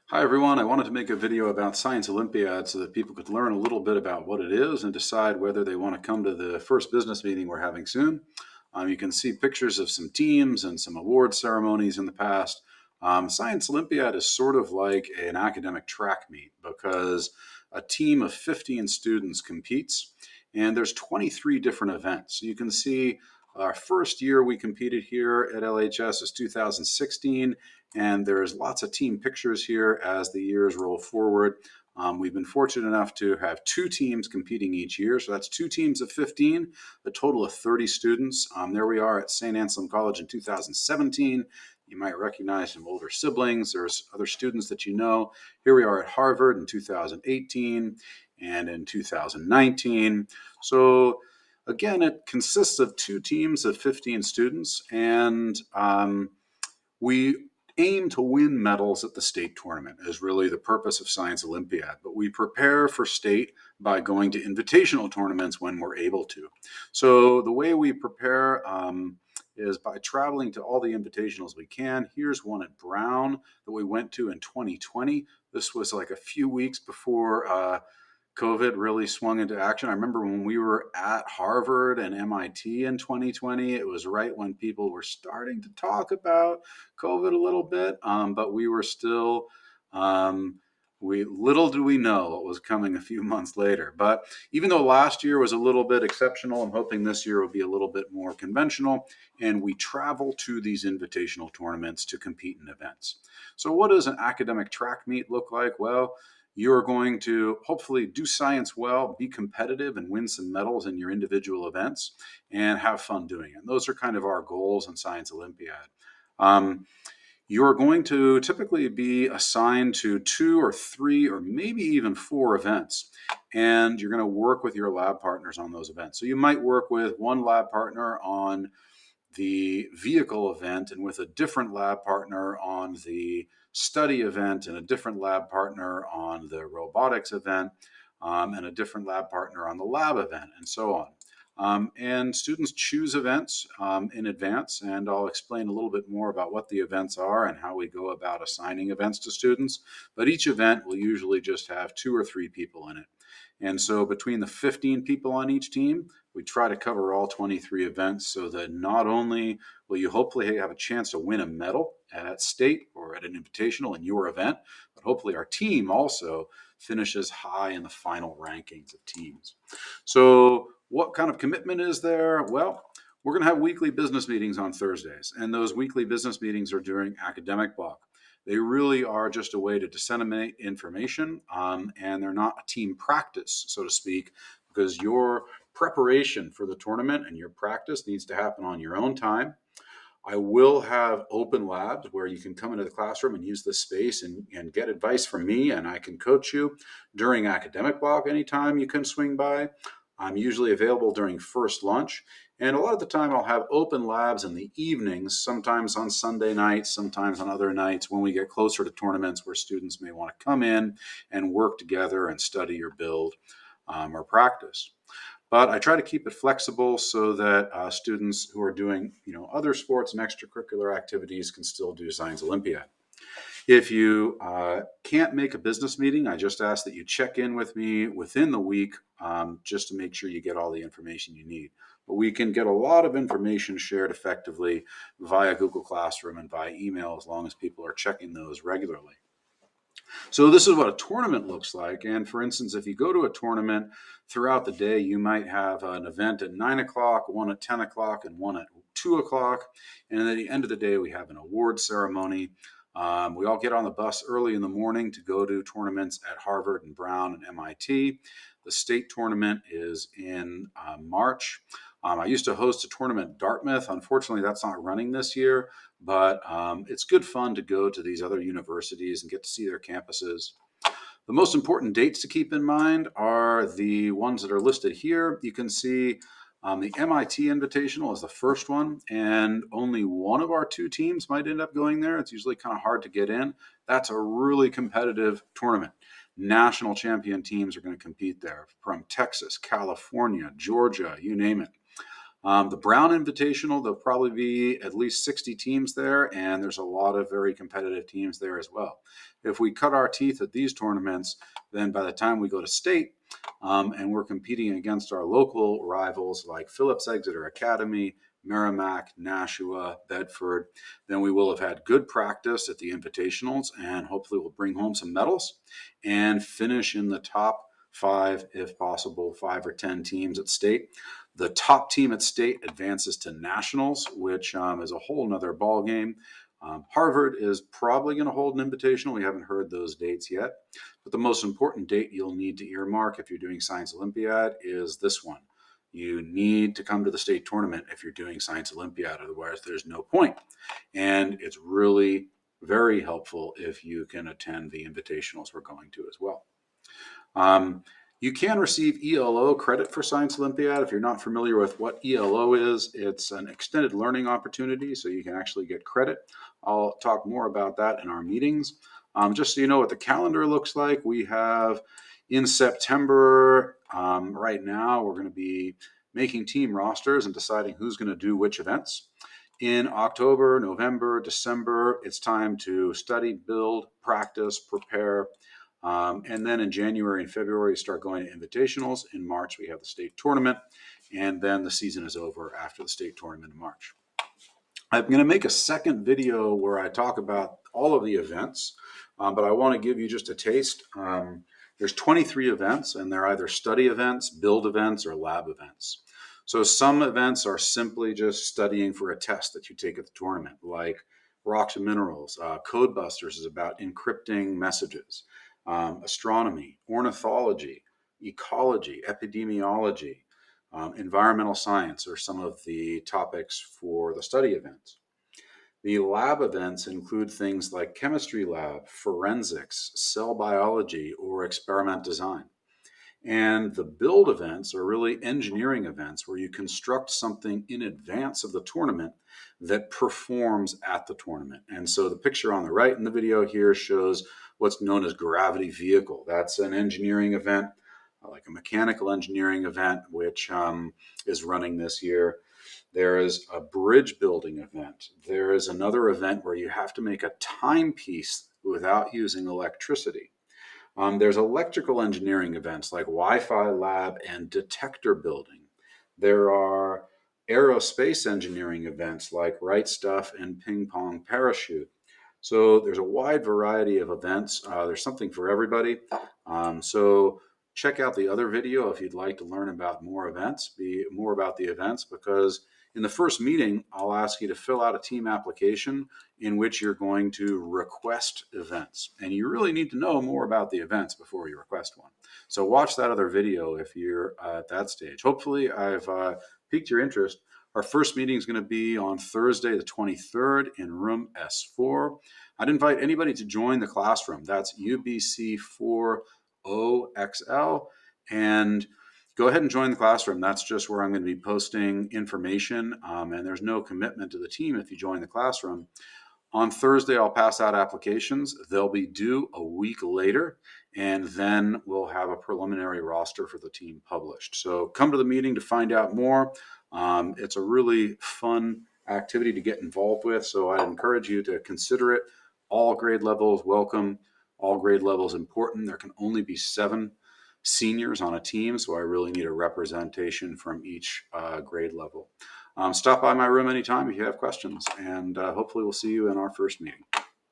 Hi everyone, I wanted to make a video about Science Olympiad so that people could learn a little bit about what it is and decide whether they want to come to the first business meeting we're having soon. You can see pictures of some teams and some award ceremonies in the past. Science Olympiad is sort of like an academic track meet because a team of 15 students competes and there's 23 different events. So you can see our first year we competed here at LHS is 2016. And there's lots of team pictures here as the years roll forward. We've been fortunate enough to have two teams competing each year. So that's two teams of 15, a total of 30 students. There we are at St. Anselm College in 2017. You might recognize some older siblings. There's other students that you know. Here we are at Harvard in 2018 and in 2019. So again, it consists of two teams of 15 students, and we aim to win medals at the state tournament is really the purpose of Science Olympiad, but we prepare for state by going to invitational tournaments when we're able to. So the way we prepare is by traveling to all the invitationals we can. Here's one at Brown that we went to in 2020. This was like a few weeks before COVID really swung into action. I remember when we were at Harvard and MIT in 2020, it was right when people were starting to talk about COVID a little bit, but we were still, little did we know what was coming a few months later. But even though last year was a little bit exceptional, I'm hoping this year will be a little bit more conventional. And we travel to these invitational tournaments to compete in events. So what does an academic track meet look like? Well, you're going to hopefully do science well, be competitive, and win some medals in your individual events and have fun doing it. And those are kind of our goals in Science Olympiad. Um, you're going to typically be assigned to two or three or maybe even four events, and you're going to work with your lab partners on those events. So you might work with one lab partner on the vehicle event and with a different lab partner on the study event and a different lab partner on the robotics event and a different lab partner on the lab event and so on. And students choose events in advance, and I'll explain a little bit more about what the events are and how we go about assigning events to students. But each event will usually just have two or three people in it. And so between the 15 people on each team, we try to cover all 23 events so that not only will you hopefully have a chance to win a medal at state or at an invitational in your event, but hopefully our team also finishes high in the final rankings of teams. So what kind of commitment is there? Well, we're going to have weekly business meetings on Thursdays, and those weekly business meetings are during academic block. They really are just a way to disseminate information, and they're not a team practice, so to speak, because your preparation for the tournament and your practice needs to happen on your own time. I will have open labs where you can come into the classroom and use this space and get advice from me, and I can coach you during academic block anytime you can swing by. I'm usually available during first lunch. And a lot of the time, I'll have open labs in the evenings, sometimes on Sunday nights, sometimes on other nights when we get closer to tournaments where students may want to come in and work together and study or build or practice. But I try to keep it flexible so that students who are doing, other sports and extracurricular activities can still do Science Olympiad. If you can't make a business meeting, I just ask that you check in with me within the week just to make sure you get all the information you need. But we can get a lot of information shared effectively via Google Classroom and via email as long as people are checking those regularly. So this is what a tournament looks like. And for instance, if you go to a tournament throughout the day, you might have an event at 9 o'clock, one at 10 o'clock, and one at 2 o'clock. And at the end of the day, we have an award ceremony. We all get on the bus early in the morning to go to tournaments at Harvard and Brown and MIT. The state tournament is in March. I used to host a tournament at Dartmouth. Unfortunately, that's not running this year, but it's good fun to go to these other universities and get to see their campuses. The most important dates to keep in mind are the ones that are listed here. You can see the MIT Invitational is the first one, and only one of our two teams might end up going there. It's usually kind of hard to get in. That's a really competitive tournament. National champion teams are going to compete there from Texas, California, Georgia, you name it. The Brown Invitational, there'll probably be at least 60 teams there, and there's a lot of very competitive teams there as well. If we cut our teeth at these tournaments, then by the time we go to state, and we're competing against our local rivals like Phillips Exeter Academy, Merrimack, Nashua, Bedford, then we will have had good practice at the invitationals, and hopefully we'll bring home some medals and finish in the top 5, if possible, 5 or 10 teams at state. The top team at state advances to nationals, which is a whole nother ball game. Harvard is probably going to hold an invitational. We haven't heard those dates yet. But the most important date you'll need to earmark if you're doing Science Olympiad is this one. You need to come to the state tournament if you're doing Science Olympiad. Otherwise, there's no point. And it's really very helpful if you can attend the invitationals we're going to as well. You can receive ELO credit for Science Olympiad. If you're not familiar with what ELO is, it's an extended learning opportunity, so you can actually get credit. I'll talk more about that in our meetings. Just so you know what the calendar looks like, we have in September, right now, we're going to be making team rosters and deciding who's going to do which events. In October, November, December, it's time to study, build, practice, prepare. And then in January and February, start going to invitationals. In March, we have the state tournament. And then the season is over after the state tournament in March. I'm going to make a second video where I talk about all of the events, but I want to give you just a taste. There's 23 events, and they're either study events, build events, or lab events. So some events are simply just studying for a test that you take at the tournament, like Rocks and Minerals. Code Busters is about encrypting messages. Astronomy, ornithology, ecology, epidemiology, environmental science are some of the topics for the study events. The lab events include things like chemistry lab, forensics, cell biology, or experiment design. And the build events are really engineering events where you construct something in advance of the tournament that performs at the tournament. And so the picture on the right in the video here shows what's known as gravity vehicle. That's an engineering event, like a mechanical engineering event, which is running this year. There is a bridge building event. There is another event where you have to make a timepiece without using electricity. There's electrical engineering events like Wi-Fi lab and detector building. There are aerospace engineering events like Right Stuff and Ping Pong Parachute. So there's a wide variety of events. There's something for everybody. So check out the other video if you'd like to learn about more about the events, because in the first meeting, I'll ask you to fill out a team application in which you're going to request events. And you really need to know more about the events before you request one. So watch that other video if you're at that stage. Hopefully I've piqued your interest. Our first meeting is going to be on Thursday, the 23rd in room S4. I'd invite anybody to join the classroom. That's UBC4OXL. And go ahead and join the classroom. That's just where I'm going to be posting information. And there's no commitment to the team if you join the classroom. On Thursday, I'll pass out applications. They'll be due a week later, and then we'll have a preliminary roster for the team published. So come to the meeting to find out more. It's a really fun activity to get involved with, so I encourage you to consider it. All grade levels welcome. All grade levels important. There can only be 7 seniors on a team, so I really need a representation from each grade level. Stop by my room anytime if you have questions, and hopefully we'll see you in our first meeting.